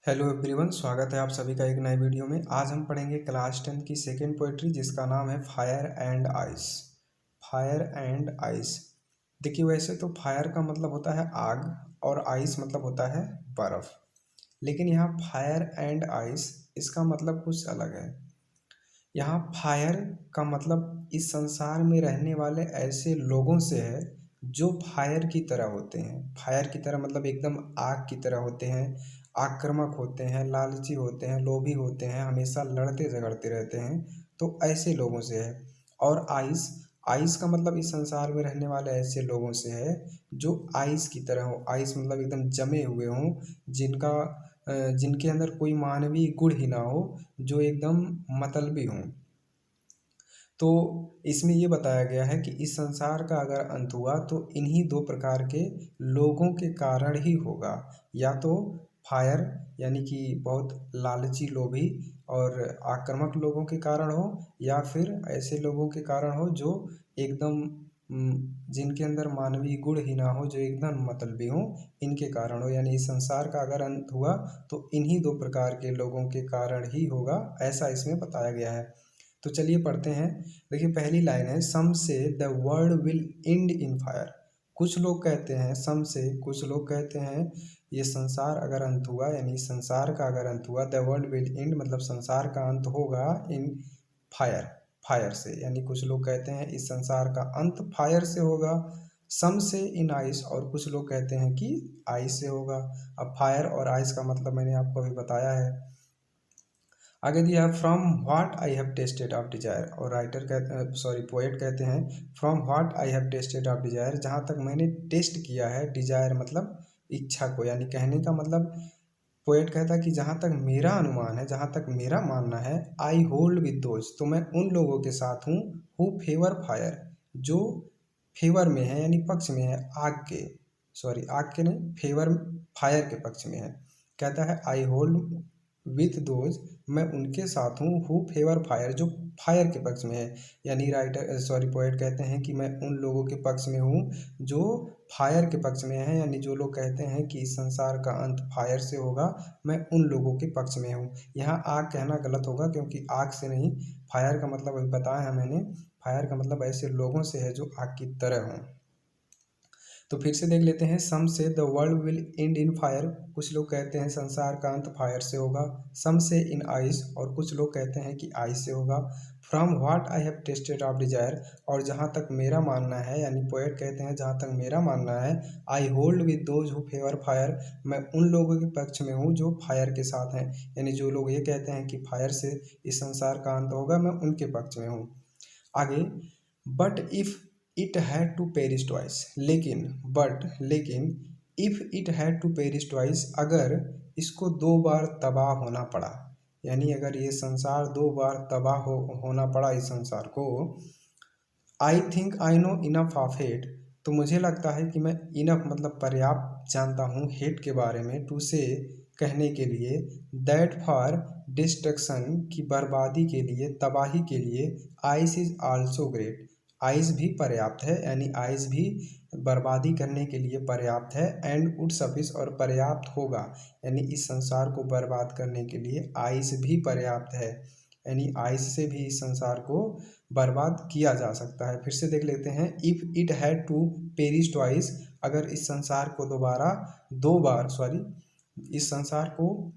Hello everyone, स्वागत है आप सभी का एक नए वीडियो में। आज हम पढ़ेंगे क्लास 10 की सेकेंड पोएट्री जिसका नाम है fire and ice. Fire and ice. देखिए, वैसे तो फायर का मतलब होता है आग और आइस मतलब होता है बर्फ़, लेकिन यहाँ फायर एंड आइस इसका मतलब कुछ अलग है। यहाँ फायर का मतलब इस संसार में रहने वाले ऐसे लोगों से है जो फायर की तरह होते हैं। फायर की तरह मतलब एकदम आग की तरह होते हैं, आक्रामक होते हैं, लालची होते हैं, लोभी होते हैं, हमेशा लड़ते झगड़ते रहते हैं। तो ऐसे लोगों से है। और आइस, आइस का मतलब इस संसार में रहने वाले ऐसे लोगों से है जो आइस की तरह हो। आइस मतलब एकदम जमे हुए हों, जिनका जिनके अंदर कोई मानवीय गुण ही ना हो, जो एकदम मतलबी हों। तो इसमें ये बताया गया है कि इस संसार का अगर अंत हुआ तो इन्हीं दो प्रकार के लोगों के कारण ही होगा। या तो फायर यानी कि बहुत लालची, लोभी और आक्रामक लोगों के कारण हो, या फिर ऐसे लोगों के कारण हो जो एकदम जिनके अंदर मानवीय गुण ही ना हो, जो एकदम मतलबी हो, इनके कारण हो। यानी इस संसार का अगर अंत हुआ तो इन्हीं दो प्रकार के लोगों के कारण ही होगा, ऐसा इसमें बताया गया है। तो चलिए पढ़ते हैं। देखिए, पहली लाइन है, सम से the world will and in fire. कुछ लोग कहते हैं, सम से कुछ लोग कहते हैं, ये संसार अगर अंत हुआ, यानी संसार का अगर अंत हुआ, द वर्ल्ड विल एंड मतलब संसार का अंत होगा इन फायर, फायर से। यानी कुछ लोग कहते हैं इस संसार का अंत फायर से होगा। सम से इन आइस, और कुछ लोग कहते हैं कि आइस से होगा। अब फायर और आइस का मतलब मैंने आपको अभी बताया है। आगे दिया है, from what I have tested of desire. और राइटर कहते, सॉरी पोएट कहते हैं, from what I have tested of desire, जहाँ तक मैंने टेस्ट किया है, डिजायर मतलब इच्छा को। यानी कहने का मतलब पोएट कहता है कि जहाँ तक मेरा अनुमान है, जहाँ तक मेरा मानना है, आई होल्ड विद दोज, तो मैं उन लोगों के साथ हूँ हु फेवर फायर, जो फेवर में है यानी पक्ष में है आग के, सॉरी आग के नहीं, फेवर फायर के पक्ष में है। कहता है आई होल्ड विथ दोज, मैं उनके साथ हूँ हु फेवर फायर, जो फायर के पक्ष में है। यानी राइटर, सॉरी पोएट कहते हैं कि मैं उन लोगों के पक्ष में हूँ जो फायर के पक्ष में है। यानी जो लोग कहते हैं कि इस संसार का अंत फायर से होगा, मैं उन लोगों के पक्ष में हूँ। यहाँ आग कहना गलत होगा, क्योंकि आग से नहीं, फायर का मतलब अभी बताया है मैंने, फायर का मतलब ऐसे लोगों से है जो आग की तरह हों। तो फिर से देख लेते हैं, सम से the world will and in fire, कुछ लोग कहते हैं संसार का अंत फायर से होगा। सम से इन आइस, और कुछ लोग कहते हैं कि आइस से होगा। From what I have tested of desire, और जहाँ तक मेरा मानना है, यानी पोएट कहते हैं जहाँ तक मेरा मानना है, I hold with those who favour fire, मैं उन लोगों के पक्ष में हूँ जो फायर के साथ हैं। यानी जो लोग ये कहते हैं कि फायर से इस संसार का अंत होगा, मैं उनके पक्ष में हूँ। आगे, but if it had to perish twice, लेकिन, बट लेकिन, if it had to perish twice, अगर इसको दो बार तबाह होना पड़ा, यानी अगर ये संसार दो बार तबाह होना पड़ा इस संसार को, I think I know enough of hate, तो मुझे लगता है कि मैं इनफ मतलब पर्याप्त जानता हूँ हेट के बारे में, टू से कहने के लिए, दैट फॉर डिस्ट्रक्शन की बर्बादी के लिए, तबाही के लिए, ice is also great, ice भी पर्याप्त है। यानी आइस भी बर्बादी करने के लिए पर्याप्त है। एंड वुड सफिस, और पर्याप्त होगा, यानी इस संसार को बर्बाद करने के लिए आइस भी पर्याप्त है। यानी आइस से भी इस संसार को बर्बाद किया जा सकता है। फिर से देख लेते हैं, if it had to perish twice, अगर इस संसार को दोबारा, दो बार, सॉरी, इस संसार को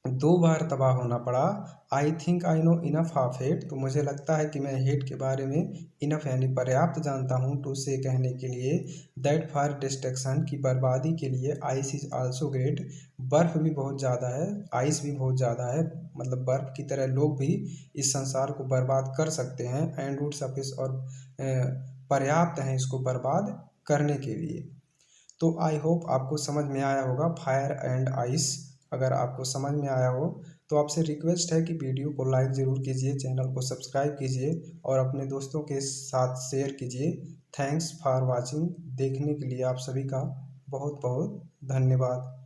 दो बार तबाह होना पड़ा, I think I know enough of hate, तो मुझे लगता है कि मैं हेट के बारे में इनफ यानी पर्याप्त जानता हूँ, टू से कहने के लिए, दैट फॉर डिस्ट्रक्शन की बर्बादी के लिए, आइस इज आल्सो ग्रेट, बर्फ़ भी बहुत ज़्यादा है, आइस भी बहुत ज़्यादा है, मतलब बर्फ़ की तरह लोग भी इस संसार को बर्बाद कर सकते हैं। एंड वुड सफिस, और पर्याप्त हैं इसको बर्बाद करने के लिए। तो आई होप आपको समझ में आया होगा फायर एंड आइस। अगर आपको समझ में आया हो तो आपसे रिक्वेस्ट है कि वीडियो को लाइक ज़रूर कीजिए, चैनल को सब्सक्राइब कीजिए और अपने दोस्तों के साथ शेयर कीजिए। थैंक्स फॉर वाचिंग, देखने के लिए आप सभी का बहुत बहुत धन्यवाद।